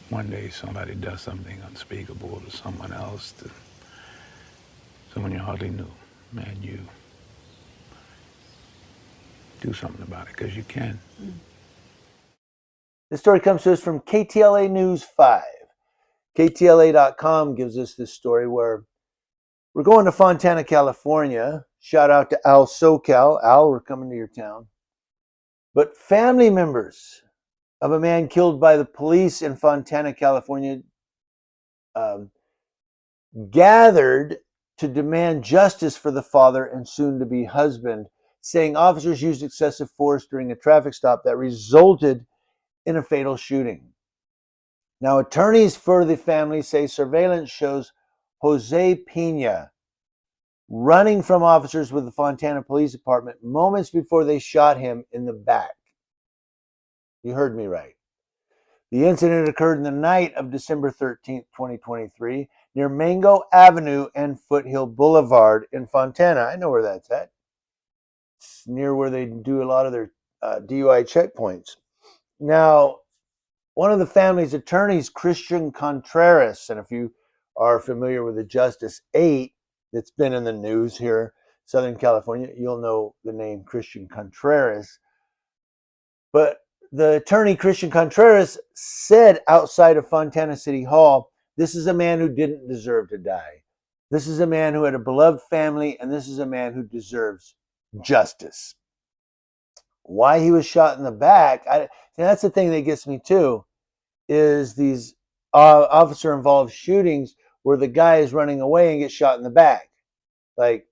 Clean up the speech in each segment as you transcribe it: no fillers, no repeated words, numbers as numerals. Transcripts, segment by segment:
one day somebody does something unspeakable to someone else, to someone you hardly knew, and you do something about it because you can. This story comes to us from KTLA News 5. KTLA.com gives us this story where we're going to Fontana, California. Shout out to Al SoCal. Al, we're coming to your town. But family members of a man killed by the police in Fontana, California, gathered to demand justice for the father and soon-to-be husband, saying officers used excessive force during a traffic stop that resulted in a fatal shooting. Now, attorneys for the family say surveillance shows Jose Pena running from officers with the Fontana Police Department moments before they shot him in the back. You heard me right. The incident occurred in the night of December 13th, 2023, near Mango Avenue and Foothill Boulevard in Fontana. I know where that's at. It's near where they do a lot of their DUI checkpoints. Now, one of the family's attorneys, Christian Contreras, and if you are familiar with the Justice 8 that's been in the news here, Southern California, you'll know the name Christian Contreras. But the attorney, Christian Contreras, said outside of Fontana City Hall, this is a man who didn't deserve to die. This is a man who had a beloved family, and this is a man who deserves justice. Why he was shot in the back, that's the thing that gets me too, is these officer-involved shootings where the guy is running away and gets shot in the back. Like,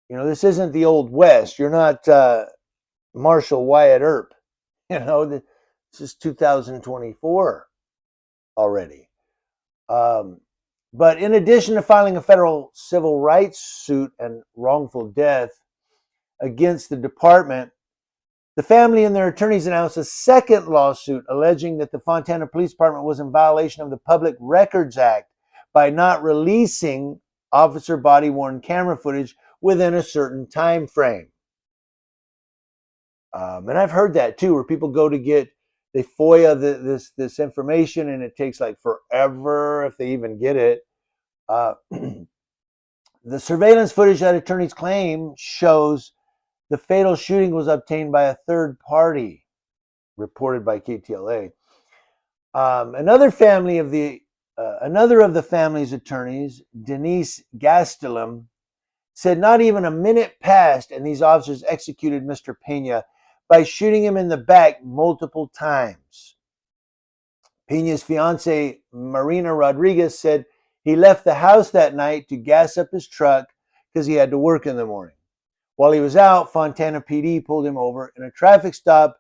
this isn't the Old West. You're not Marshal Wyatt Earp. This is 2024 already. But in addition to filing a federal civil rights suit and wrongful death against the department, the family and their attorneys announced a second lawsuit alleging that the Fontana Police Department was in violation of the Public Records Act by not releasing officer body-worn camera footage within a certain time frame. And I've heard that too, where people go to they FOIA this information and it takes like forever if they even get it. The surveillance footage that attorneys claim shows the fatal shooting was obtained by a third party, reported by KTLA. Another of the family's attorneys, Denise Gastelum, said not even a minute passed and these officers executed Mr. Pena by shooting him in the back multiple times. Pena's fiancée, Marina Rodriguez, said he left the house that night to gas up his truck because he had to work in the morning. While he was out, Fontana PD pulled him over in a traffic stop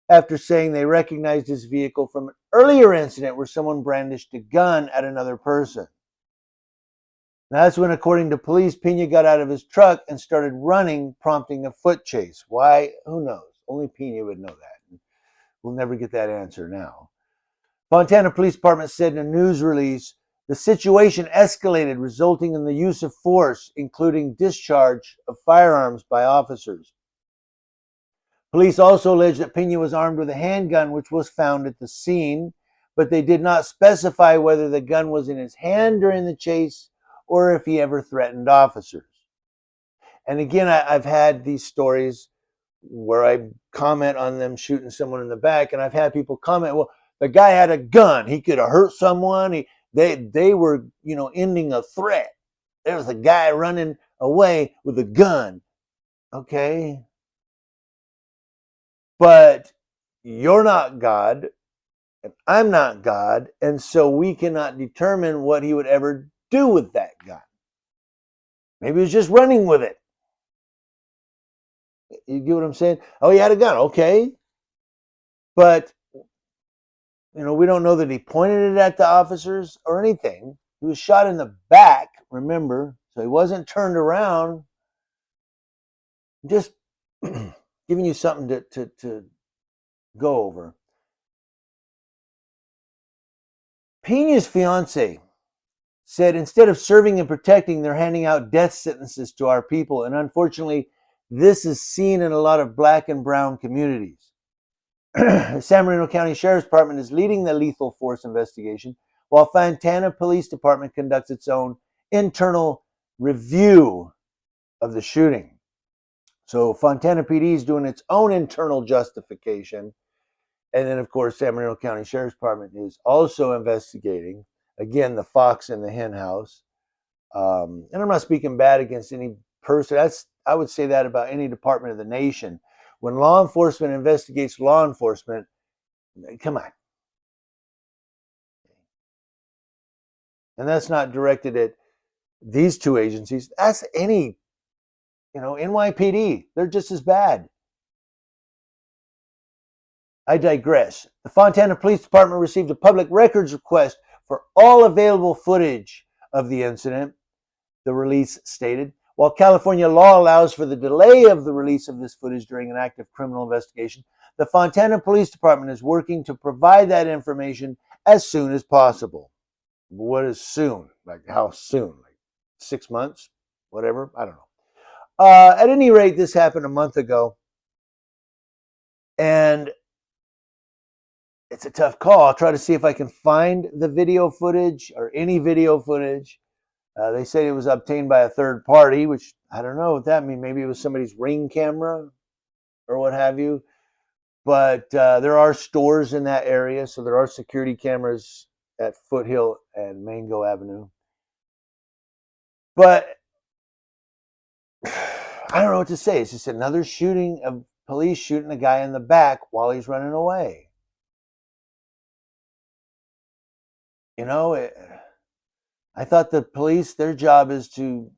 after saying they recognized his vehicle from an earlier incident where someone brandished a gun at another person. That's when, according to police, Pena got out of his truck and started running, prompting a foot chase. Why? Who knows? Only Pena would know that. We'll never get that answer now. Fontana Police Department said in a news release, the situation escalated, resulting in the use of force, including discharge of firearms by officers. Police also alleged that Pena was armed with a handgun, which was found at the scene, but they did not specify whether the gun was in his hand during the chase or if he ever threatened officers. And again, I've had these stories where I comment on them shooting someone in the back, and I've had people comment, well, the guy had a gun. He could have hurt someone. They were, ending a threat. There was a guy running away with a gun. Okay. But you're not God, and I'm not God, and so we cannot determine what he would ever do with that gun. Maybe he was just running with it. You get what I'm saying? Oh, he had a gun. Okay. But, we don't know that he pointed it at the officers or anything. He was shot in the back, remember? So he wasn't turned around. Just giving you something to go over. Pena's fiance said instead of serving and protecting, they're handing out death sentences to our people. And unfortunately, this is seen in a lot of black and brown communities. San Bernardino County Sheriff's Department is leading the lethal force investigation, while Fontana Police Department conducts its own internal review of the shooting. So Fontana PD is doing its own internal justification. And then, of course, San Bernardino County Sheriff's Department is also investigating, again, the fox in the hen house. And I'm not speaking bad against any person. I would say that about any department of the nation. When law enforcement investigates law enforcement, come on. And that's not directed at these two agencies. That's any, NYPD. They're just as bad. I digress. The Fontana Police Department received a public records request for all available footage of the incident, the release stated. While California law allows for the delay of the release of this footage during an active criminal investigation, the Fontana Police Department is working to provide that information as soon as possible. What is soon? Like how soon? Like 6 months? Whatever? I don't know. At any rate, this happened a month ago. And it's a tough call. I'll try to see if I can find the video footage or any video footage. They say it was obtained by a third party, which I don't know what that means. Maybe it was somebody's Ring camera or what have you. But there are stores in that area, so there are security cameras at Foothill and Mango Avenue. But I don't know what to say. It's just another shooting of police shooting a guy in the back while he's running away. I thought the police, their job is to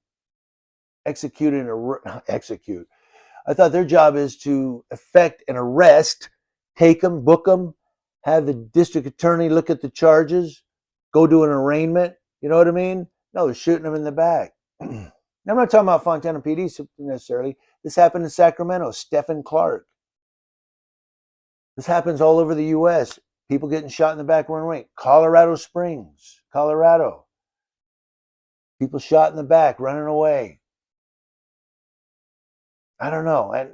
execute. I thought their job is to effect an arrest, take them, book them, have the district attorney look at the charges, go do an arraignment. You know what I mean? No, they're shooting them in the back. I'm not talking about Fontana PD necessarily. This happened in Sacramento, Stephen Clark. This happens all over the U.S. People getting shot in the back running away. Colorado Springs, Colorado. People shot in the back running away. I don't know. And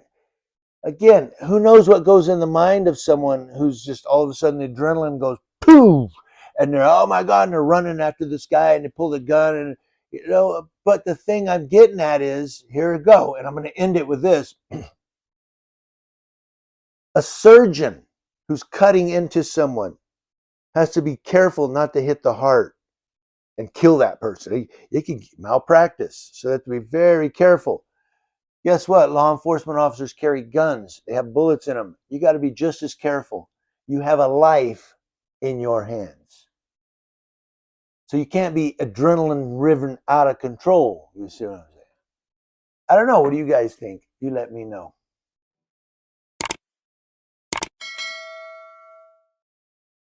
again, who knows what goes in the mind of someone who's just all of a sudden the adrenaline goes poof, and they're, oh my God, and they're running after this guy and they pull the gun and but the thing I'm getting at is, here we go, and I'm going to end it with this. A surgeon who's cutting into someone has to be careful not to hit the heart and kill that person. It can malpractice, so they have to be very careful. Guess what? Law enforcement officers carry guns. They have bullets in them. You got to be just as careful. You have a life in your hands. So you can't be adrenaline driven out of control. You see what I'm saying? I don't know. What do you guys think? You let me know.